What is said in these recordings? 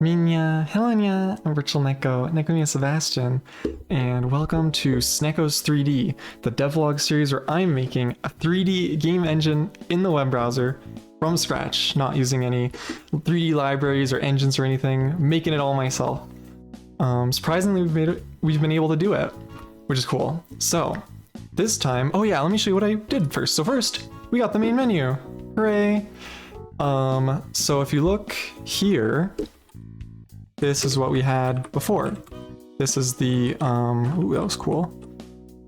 Minya, Helena, I'm Virtual Neko, Nekonia Sebastian, and welcome to Sneko's 3D, the devlog series where I'm making a 3D game engine in the web browser from scratch, not using any 3D libraries or engines or anything, making it all myself. Surprisingly, we've been able to do it, which is cool. So, this time, oh yeah, let me show you what I did first. So first, we got the main menu. Hooray! So if you look here, this is what we had before. This is the, ooh, that was cool.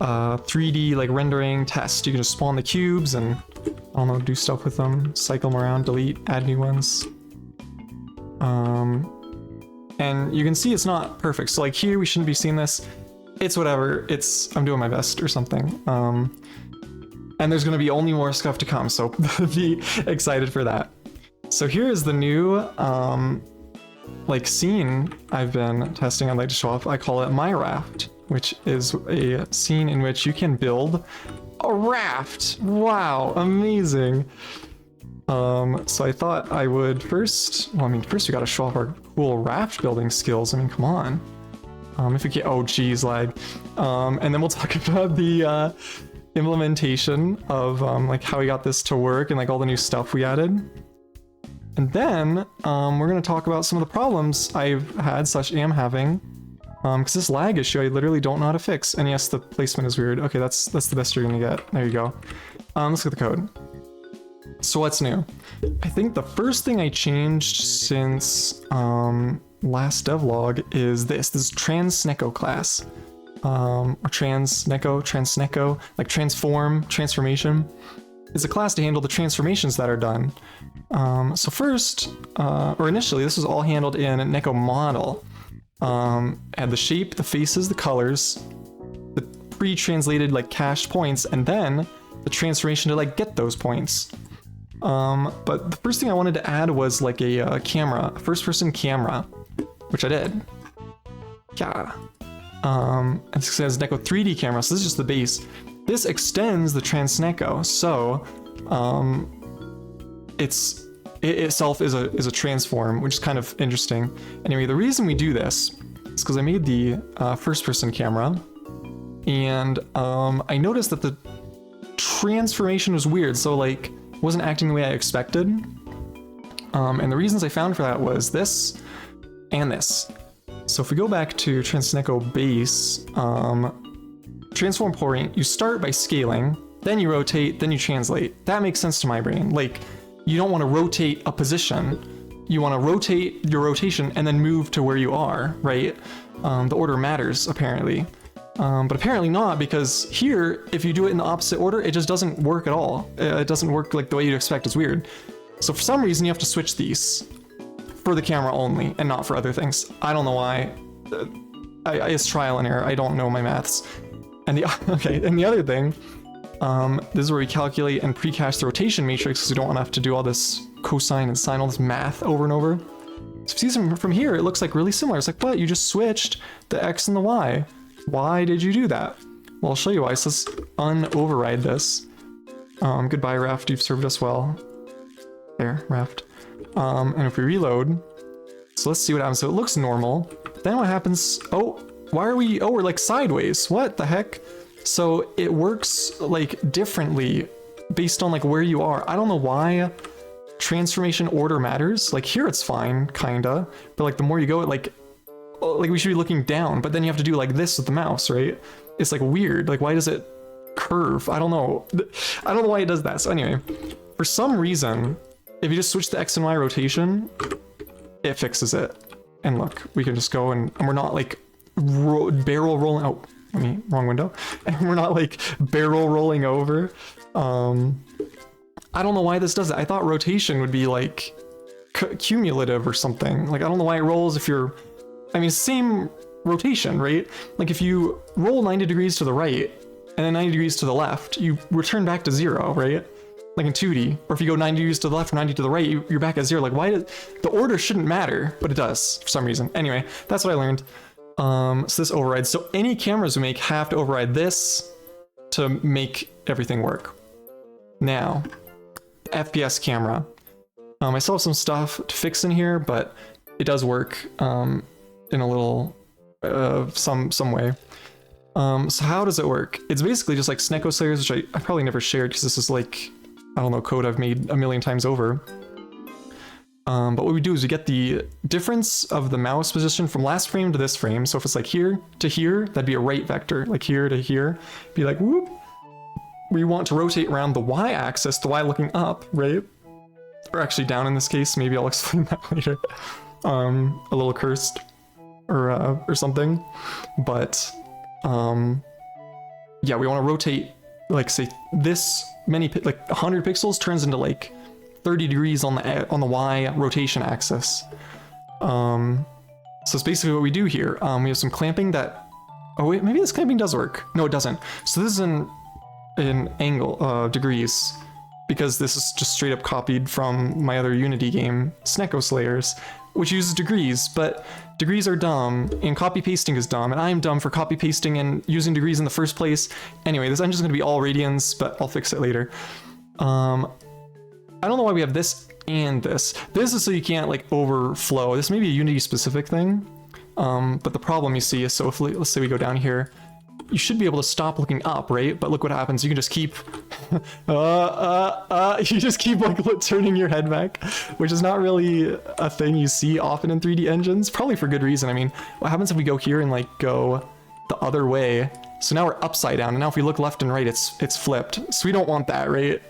3D like rendering test. You can just spawn the cubes and, I don't know, do stuff with them, cycle them around, delete, add new ones. And you can see it's not perfect. So like here, we shouldn't be seeing this. It's whatever, I'm doing my best or something. And there's gonna be only more stuff to come, so be excited for that. So here is the new, like scene I've been testing. I'd like to show off. I call it My Raft, which is a scene in which you can build a raft. Wow, amazing. So I thought I would first, well, I mean, first we gotta show off our cool raft building skills. I mean, come on. If we get, oh geez, lag. And then we'll talk about the implementation of like how we got this to work and like all the new stuff we added. And then we're going to talk about some of the problems I've had / am having, because this lag issue I literally don't know how to fix. And yes, the placement is weird. Okay, that's the best you're going to get. There you go. Let's look at the code. So what's new? I think the first thing I changed since last devlog is this trans-Sneko class. Or trans-Sneko, like transformation. Is a class to handle the transformations that are done. So first, or initially, this was all handled in a Neko model. Had the shape, the faces, the colors, the pre-translated like cached points, and then the transformation to like get those points. But the first thing I wanted to add was like a camera, a first-person camera, which I did. Yeah. And it says Neko 3D camera, so this is just the base. This extends the trans-Sneko, so it itself is a transform, which is kind of interesting. Anyway, the reason we do this is because I made the first-person camera, and I noticed that the transformation was weird, so like wasn't acting the way I expected. And the reasons I found for that was this and this. So if we go back to trans-Sneko base, transform point, you start by scaling, then you rotate, then you translate. That makes sense to my brain. Like, you don't want to rotate a position. You want to rotate your rotation and then move to where you are, right? The order matters, apparently. But apparently not, because here, if you do it in the opposite order, it just doesn't work at all. It doesn't work like the way you'd expect. It's weird. So for some reason, you have to switch these for the camera only and not for other things. I don't know why. It's trial and error. I don't know my maths. And the other thing, this is where we calculate and pre-cache the rotation matrix, because we don't want to have to do all this cosine and sine, all this math over and over. So if you see from here, it looks like really similar. It's like, what? You just switched the X and the Y. Why did you do that? Well, I'll show you why. So let's un-override this. Goodbye, Raft. You've served us well. There, Raft. And if we reload, so let's see what happens. So it looks normal. Then what happens? Oh, why are we? Oh, we're like sideways. What the heck? So it works like differently based on like where you are. I don't know why transformation order matters. Like here it's fine, kinda, but like the more you go, like we should be looking down, but then you have to do like this with the mouse, right? It's like weird. Like why does it curve? I don't know. I don't know why it does that. So anyway, for some reason, if you just switch the X and Y rotation, it fixes it. And look, we can just go and we're not like barrel rolling. Oh, wrong window. And we're not like barrel rolling over. I don't know why this does it. I thought rotation would be like cumulative or something. Like I don't know why it rolls if you're, I mean, same rotation, right? Like if you roll 90 degrees to the right and then 90 degrees to the left, you return back to 0, right? Like in 2D. Or if you go 90 degrees to the left or 90 to the right, you're back at 0. Like why does the order shouldn't matter, but it does for some reason. Anyway, that's what I learned. So this overrides. So any cameras we make have to override this to make everything work. Now, FPS camera. I still have some stuff to fix in here, but it does work in a little some way. So how does it work? It's basically just like Snecko Slayers, which I probably never shared because this is like, I don't know, code I've made a million times over. But what we do is we get the difference of the mouse position from last frame to this frame. So if it's like here to here, that'd be a right vector, like here to here, be like whoop. We want to rotate around the y-axis, the y looking up, right? Or actually down in this case, maybe I'll explain that later. A little cursed or something. But yeah, we want to rotate, like say this many, like 100 pixels turns into like 30 degrees on the y rotation axis. So it's basically what we do here. We have some clamping that, oh wait, maybe this clamping does work. No, it doesn't. So this is in angle, degrees, because this is just straight up copied from my other Unity game, Snecko Slayers, which uses degrees, but degrees are dumb, and copy pasting is dumb, and I'm dumb for copy pasting and using degrees in the first place. Anyway, this engine's gonna be all radians, but I'll fix it later. I don't know why we have this and this. This is so you can't like overflow. This may be a Unity specific thing, but the problem you see is, so if let's say we go down here, you should be able to stop looking up, right? But look what happens. You can just keep, you just keep like turning your head back, which is not really a thing you see often in 3D engines, probably for good reason. I mean, what happens if we go here and like go the other way? So now we're upside down, and now if we look left and right, it's flipped. So we don't want that, right?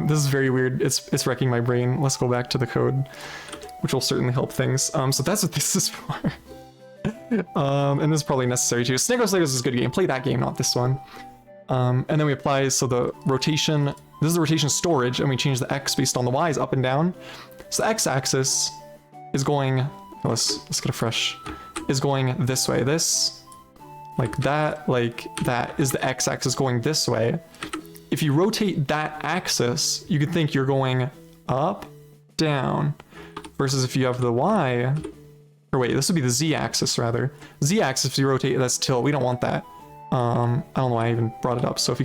This is very weird. It's wrecking my brain. Let's go back to the code, which will certainly help things. So that's what this is for. And this is probably necessary too. Snecko Slayers is a good game. Play that game, not this one. And then we apply, so the rotation, this is the rotation storage, and we change the x based on the y's up and down. So the x-axis is going, let's get a fresh, is going this way. This, like that is the x-axis going this way. If you rotate that axis, you could think you're going up, down, versus if you have the y, or wait, this would be the z-axis rather. Z-axis, if you rotate, that's tilt. We don't want that. I don't know why I even brought it up. So if we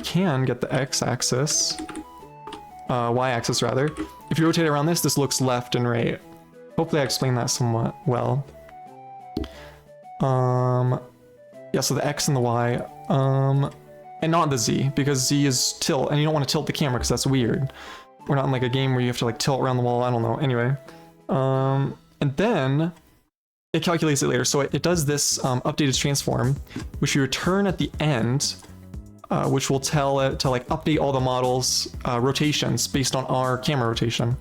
can get the x-axis, y-axis rather, if you rotate around this looks left and right. Hopefully I explained that somewhat well. Yeah, so the x and the y, and not the z, because z is tilt, and you don't want to tilt the camera because that's weird. We're not in like a game where you have to like tilt around the wall, I don't know, anyway. And then it calculates it later. So it does this updated transform, which we return at the end, which will tell it to like update all the models' rotations based on our camera rotation.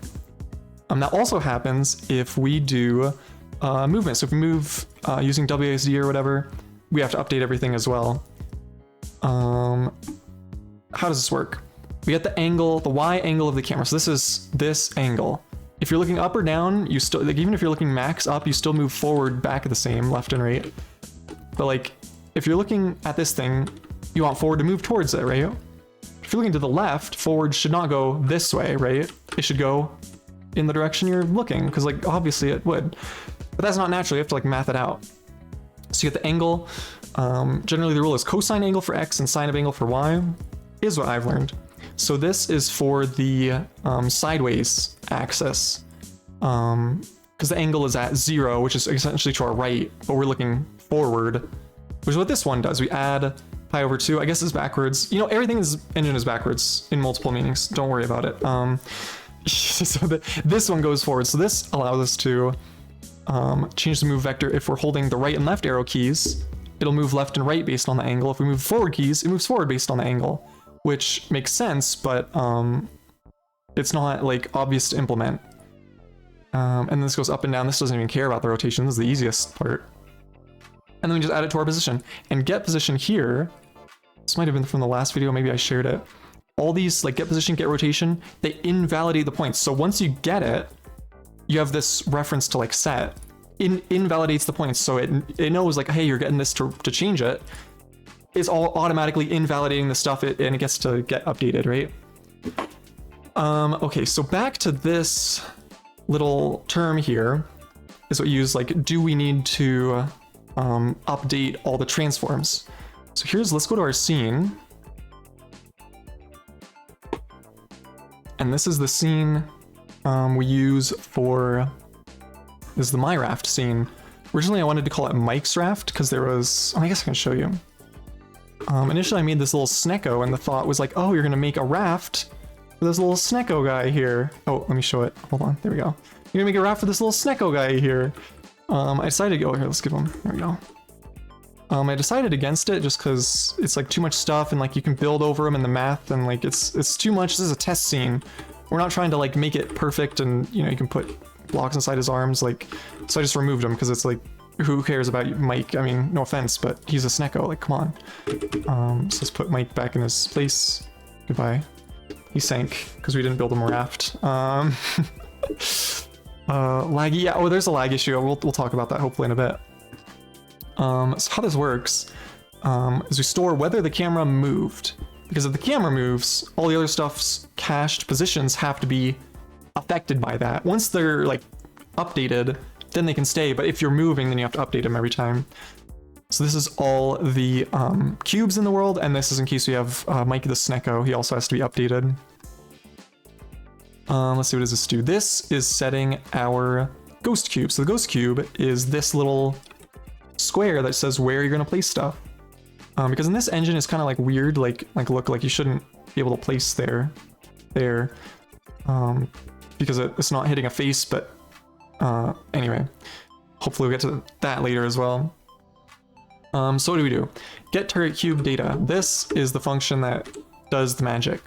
That also happens if we do movement. So if we move using WASD or whatever, we have to update everything as well. How does this work? We get the angle, the Y angle of the camera. So this is this angle. If you're looking up or down, you still, like even if you're looking max up, you still move forward back the same, left and right. But like, if you're looking at this thing, you want forward to move towards it, right? If you're looking to the left, forward should not go this way, right? It should go in the direction you're looking, because like obviously it would. But that's not natural, you have to like math it out. So you get the angle. Generally the rule is cosine angle for x and sine of angle for y, is what I've learned. So this is for the sideways axis, because the angle is at 0, which is essentially to our right, but we're looking forward, which is what this one does. We add pi over 2, I guess it's backwards. You know, everything in this engine is backwards in multiple meanings, don't worry about it. So this one goes forward. So this allows us to change the move vector. If we're holding the right and left arrow keys, it'll move left and right based on the angle. If we move forward keys, it moves forward based on the angle, which makes sense, but it's not like obvious to implement. And this goes up and down. This doesn't even care about the rotation. This is the easiest part. And then we just add it to our position. And get position here, this might have been from the last video, maybe I shared it. All these like get position, get rotation, they invalidate the points. So once you get it, you have this reference to like set. Invalidates the points, so it knows like, hey, you're getting this to change it. It's all automatically invalidating the stuff and it gets to get updated, right? Okay, so back to this little term here is what you use, like, do we need to update all the transforms? So let's go to our scene. And this is the scene we use for is the My Raft scene. Originally, I wanted to call it Mike's Raft because there was... Oh, I guess I can show you. Initially, I made this little Snecko, and the thought was like, oh, you're going to make a raft for this little Snecko guy here. Oh, let me show it. Hold on. There we go. You're going to make a raft for this little Snecko guy here. I decided to go here. Let's give him... There we go. I decided against it just because it's like too much stuff, and like you can build over them in the math, and like it's too much. This is a test scene. We're not trying to like make it perfect, and you know, you can put blocks inside his arms, like, so I just removed him because it's like, who cares about Mike? I mean, no offense, but he's a Snecko, like, come on. So let's put Mike back in his place. Goodbye. He sank because we didn't build him a raft. Laggy, yeah, oh, there's a lag issue. We'll talk about that hopefully in a bit. So how this works is we store whether the camera moved, because if the camera moves, all the other stuff's cached positions have to be affected by that. Once they're like updated, then they can stay, but if you're moving, then you have to update them every time. So this is all the cubes in the world, and this is in case we have Mike the Snecko. He also has to be updated. Let's see, what does this do? This is setting our ghost cube. So the ghost cube is this little square that says where you're going to place stuff. Because in this engine, it's kind of like weird, like look, like you shouldn't be able to place there, because it's not hitting a face, but anyway, hopefully we'll get to that later as well. So what do we do? Get target cube data. This is the function that does the magic.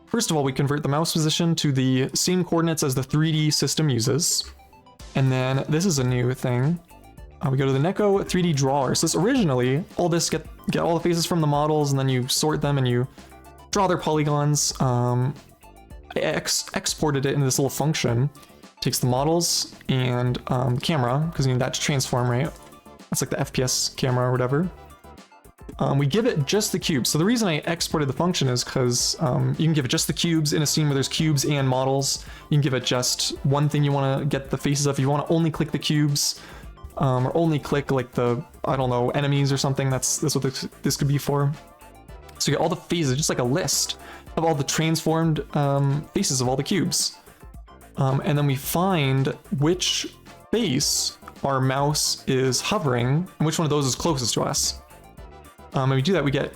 First of all, we convert the mouse position to the same coordinates as the 3D system uses. And then this is a new thing. We go to the Neko 3D drawer. So this originally, all this get all the faces from the models, and then you sort them and you draw their polygons. I exported it into this little function. Takes the models and the camera, because you need that to transform, right? That's like the FPS camera or whatever. We give it just the cubes. So the reason I exported the function is because you can give it just the cubes in a scene where there's cubes and models. You can give it just one thing you want to get the faces of. You want to only click the cubes, or only click like the, I don't know, enemies or something. That's what this could be for. So you get all the faces, just like a list of all the transformed faces of all the cubes. And then we find which face our mouse is hovering and which one of those is closest to us. And we do that, we get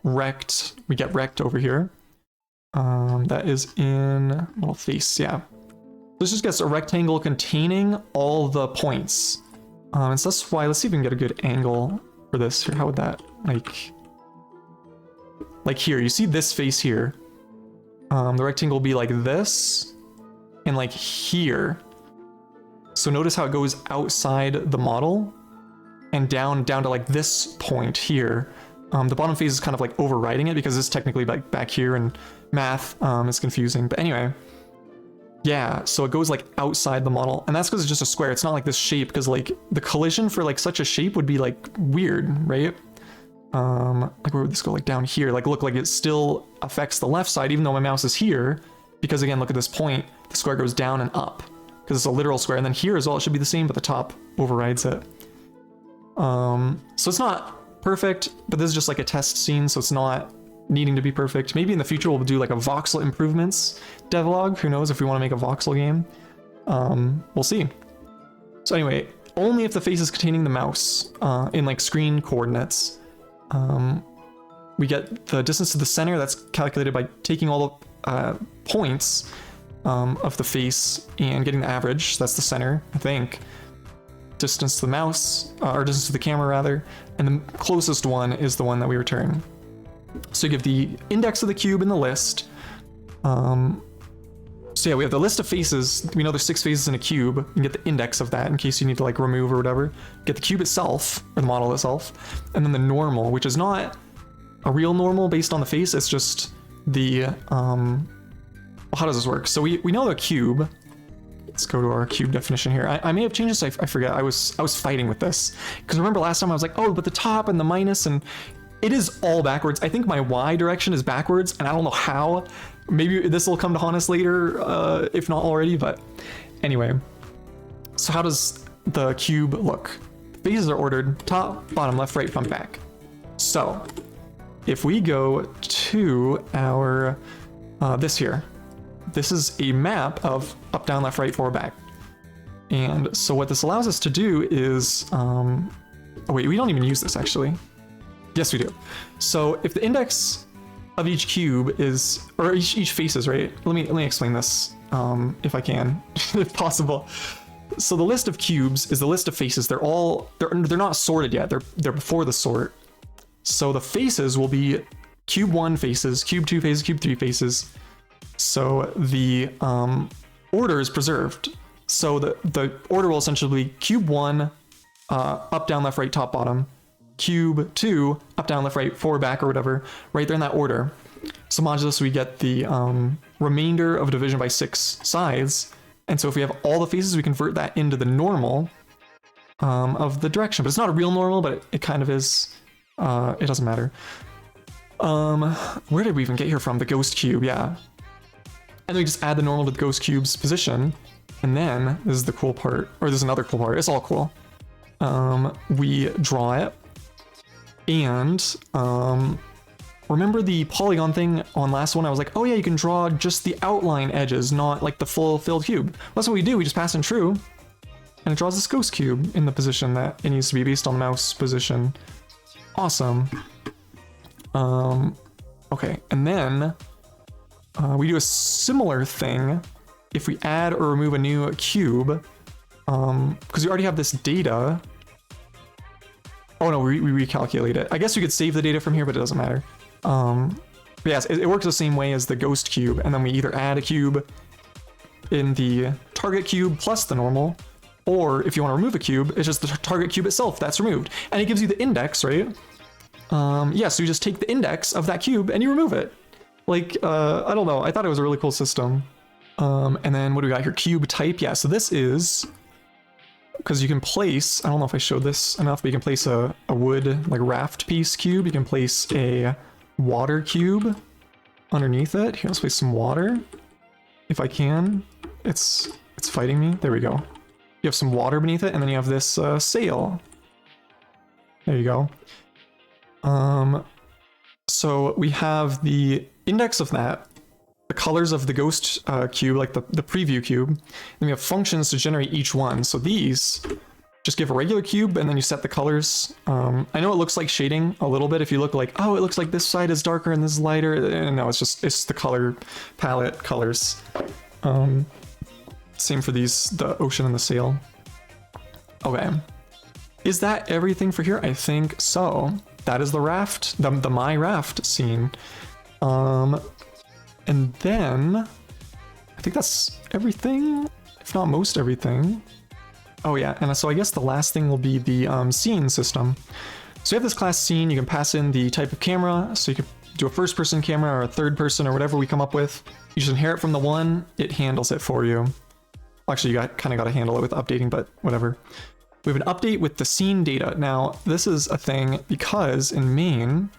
rect over here. That is in little face, yeah. This just gets a rectangle containing all the points. And so that's why, let's see if we can get a good angle for this here. How would that, like here, you see this face here. The rectangle will be like this, and like here. So notice how it goes outside the model and down to like this point here. The bottom face is kind of like overriding it because it's technically like back here, and math is confusing. But anyway, yeah, so it goes like outside the model, and that's because it's just a square. It's not like this shape, because like the collision for like such a shape would be like weird, right? Like where would this go? Like down here, like look, like it still affects the left side even though my mouse is here, because again, look at this point, the square goes down and up because it's a literal square, and then here as well it should be the same, but the top overrides it. So it's not perfect, but this is just like a test scene, so it's not needing to be perfect. Maybe in the future we'll do like a voxel improvements devlog. Who knows if we want to make a voxel game. We'll see. So anyway, only if the face is containing the mouse in like screen coordinates. We get the distance to the center. That's calculated by taking all the points of the face and getting the average. So that's the center, I think. Distance to the mouse, or distance to the camera rather, and the closest one is the one that we return. So you give the index of the cube in the list. So yeah, we have the list of faces. We know there's 6 faces in a cube. You can get the index of that in case you need to like remove or whatever. Get the cube itself, or the model itself, and then the normal, which is not a real normal based on the face. It's just the, well, how does this work? So we know the cube. Let's go to our cube definition here. I may have changed this, I forget. I was fighting with this. Because remember last time I was like, oh, but the top and the minus, and it is all backwards. I think my Y direction is backwards, and I don't know how. Maybe this will come to haunt us later, if not already, but anyway. So how does the cube look? The faces are ordered top, bottom, left, right, front, back. So if we go to our, this here, this is a map of up, down, left, right, forward, back. And so what this allows us to do is, oh wait, we don't even use this actually. Yes, we do. So if the index of each cube is, or each face is, right? Let me explain this, if I can, if possible. So the list of cubes is the list of faces. They're not sorted yet. They're before the sort. So the faces will be cube 1 faces, cube 2 faces, cube 3 faces. So the order is preserved. So the order will essentially be cube 1, up, down, left, right, top, bottom. Cube 2, up, down, left, right, forward, back, or whatever, right there in that order. So modulus, we get the remainder of division by 6 sides. And so if we have all the faces, we convert that into the normal of the direction. But it's not a real normal, but it kind of is. It doesn't matter. Where did we even get here from? The ghost cube, yeah. And then we just add the normal to the ghost cube's position. And then, this is the cool part, or there's another cool part, it's all cool. We draw it. And remember the polygon thing on last one? I was like, oh yeah, you can draw just the outline edges, not like the full filled cube. Well, that's what we do. We just pass in true, and it draws this ghost cube in the position that it needs to be based on the mouse position. Awesome. Okay, and then we do a similar thing if we add or remove a new cube, because we already have this data. Oh no, we recalculate it. I guess we could save the data from here, but it doesn't matter. But yes, it works the same way as the ghost cube, and then we either add a cube in the target cube plus the normal, or if you want to remove a cube, it's just the target cube itself that's removed. And it gives you the index, right? Yeah, so you just take the index of that cube and you remove it. Like, I don't know, I thought it was a really cool system. And then what do we got here? Cube type, yeah, so this is, because you can place, I don't know if I showed this enough, but you can place a wood, like raft piece cube. You can place a water cube underneath it. Here, let's place some water. If I can. It's fighting me. There we go. You have some water beneath it, and then you have this sail. There you go. So we have the index of that, the colors of the ghost cube, like the preview cube, and we have functions to generate each one. So these just give a regular cube, and then you set the colors. I know it looks like shading a little bit if you look like, oh, it looks like this side is darker and this is lighter. And no, it's the color palette colors. Same for these, the ocean and the sail. Okay. Is that everything for here? I think so. That is the raft, the My Raft scene. And then I think that's everything, if not most everything. Oh yeah, and so I guess the last thing will be the scene system. So you have this class scene, you can pass in the type of camera, so you can do a first person camera or a third person or whatever we come up with. You just inherit from the one, it handles it for you. Actually, you kind of got to handle it with updating, but whatever. We have an update with the scene data. Now, this is a thing because in main,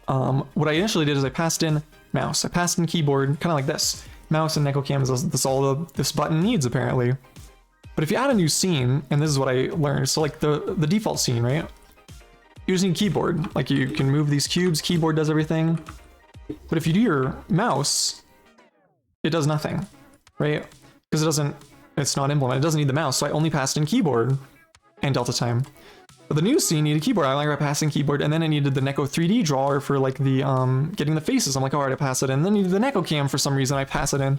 what I initially did is I passed in mouse. I passed in keyboard, kind of like this. Mouse and NecoCam is all this button needs, apparently. But if you add a new scene, and this is what I learned, so like the default scene, right? You just need keyboard. Like you can move these cubes, keyboard does everything. But if you do your mouse, it does nothing, right? Because it's not implemented, it doesn't need the mouse, so I only passed in keyboard and delta time. But the new scene needed keyboard, I like passing keyboard, and then I needed the Neko 3D drawer for like the getting the faces. I'm like, alright, I pass it in. Then I needed the NecoCam for some reason, I pass it in.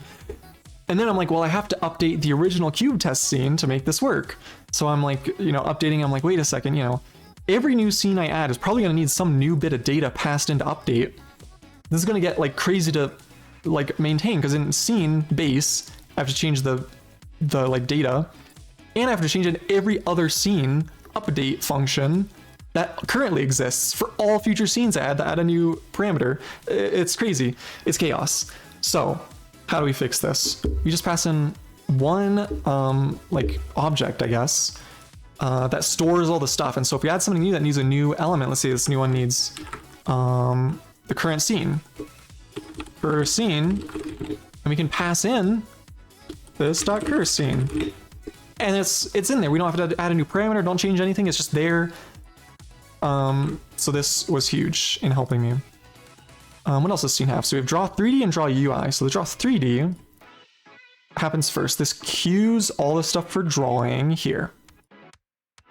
And then I'm like, well, I have to update the original cube test scene to make this work. So I'm like, updating, I'm like, wait a second, every new scene I add is probably gonna need some new bit of data passed in to update. This is gonna get like crazy to like maintain, because in scene base, I have to change the like data, and I have to change in every other scene update function that currently exists for all future scenes I add a new parameter. It's crazy. It's chaos. So how do we fix this? We just pass in one like object, I guess, that stores all the stuff. And so if we add something new that needs a new element, let's say this new one needs the current scene. For scene, and we can pass in this .cur scene. And it's in there. We don't have to add a new parameter, don't change anything, it's just there. So this was huge in helping me. What else does scene have? So we have draw 3D and draw UI. So the draw 3D, happens first. This queues all the stuff for drawing here.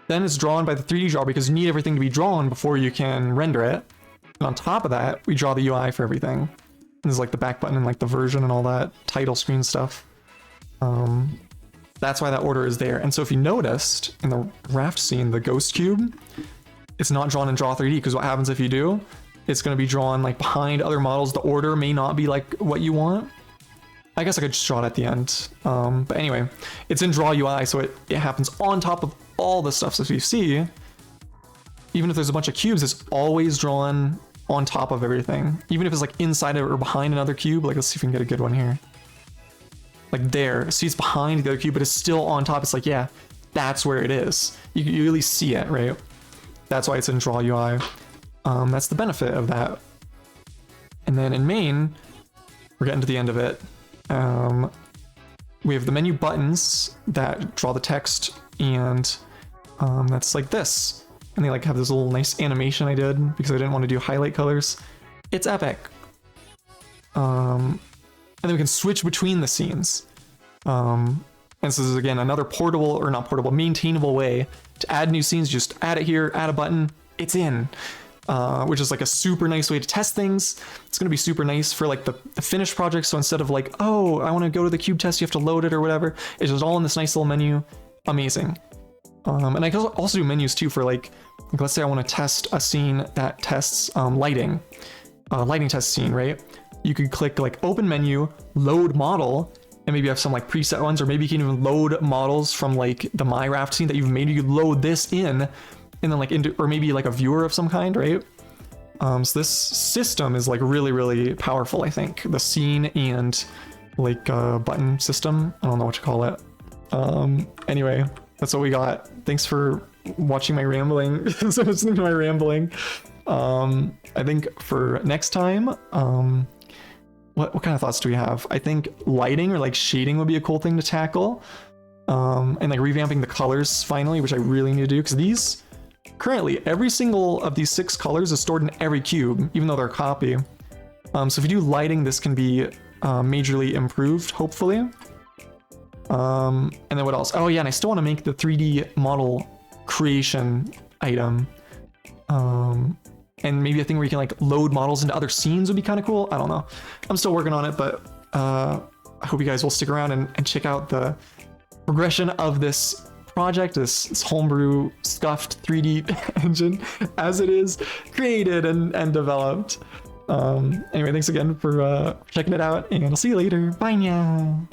Then it's drawn by the 3D drawer because you need everything to be drawn before you can render it. And on top of that, we draw the UI for everything. This is like the back button and like the version and all that title screen stuff. That's why that order is there. And so if you noticed in the raft scene, the ghost cube, it's not drawn in Draw 3D because what happens if you do? It's going to be drawn like behind other models. The order may not be like what you want. I guess I could just draw it at the end. But anyway, it's in Draw UI, so it happens on top of all the stuff. So if you see, even if there's a bunch of cubes, it's always drawn on top of everything. Even if it's like inside or behind another cube. Like, let's see if we can get a good one here. Like there, see it's behind the other cube, but it's still on top. It's like, yeah, that's where it is. You really see it, right? That's why it's in Draw UI. That's the benefit of that. And then in main, we're getting to the end of it. We have the menu buttons that draw the text, and that's like this. And they like have this little nice animation I did because I didn't want to do highlight colors. It's epic. And then we can switch between the scenes. And this is again another portable, or not portable, maintainable way to add new scenes. Just add it here, add a button, it's in. Which is like a super nice way to test things. It's going to be super nice for like the finished project. So instead of like, oh, I want to go to the cube test, you have to load it or whatever. It's just all in this nice little menu. Amazing. And I can also do menus too for like let's say I want to test a scene that tests lighting. Lighting test scene, right? You could click like open menu, load model, and maybe have some like preset ones, or maybe you can even load models from like the My Raft scene that you've made. You could load this in, and then like into, or maybe like a viewer of some kind, right? So this system is like really, really powerful, I think. The scene and like button system. I don't know what to call it. Anyway, that's what we got. Thanks for watching my rambling. So listening to my rambling. I think for next time, what kind of thoughts do we have? I think lighting or like shading would be a cool thing to tackle. And like revamping the colors finally, which I really need to do, because these currently every single of these 6 colors is stored in every cube, even though they're a copy. So if you do lighting, this can be majorly improved, hopefully. And then what else? Oh yeah, and I still want to make the 3D model creation item. And maybe a thing where you can like load models into other scenes would be kind of cool. I don't know. I'm still working on it, but I hope you guys will stick around and check out the progression of this project, this homebrew scuffed 3D engine as it is created and developed. Anyway, thanks again for checking it out, and I'll see you later. Bye now.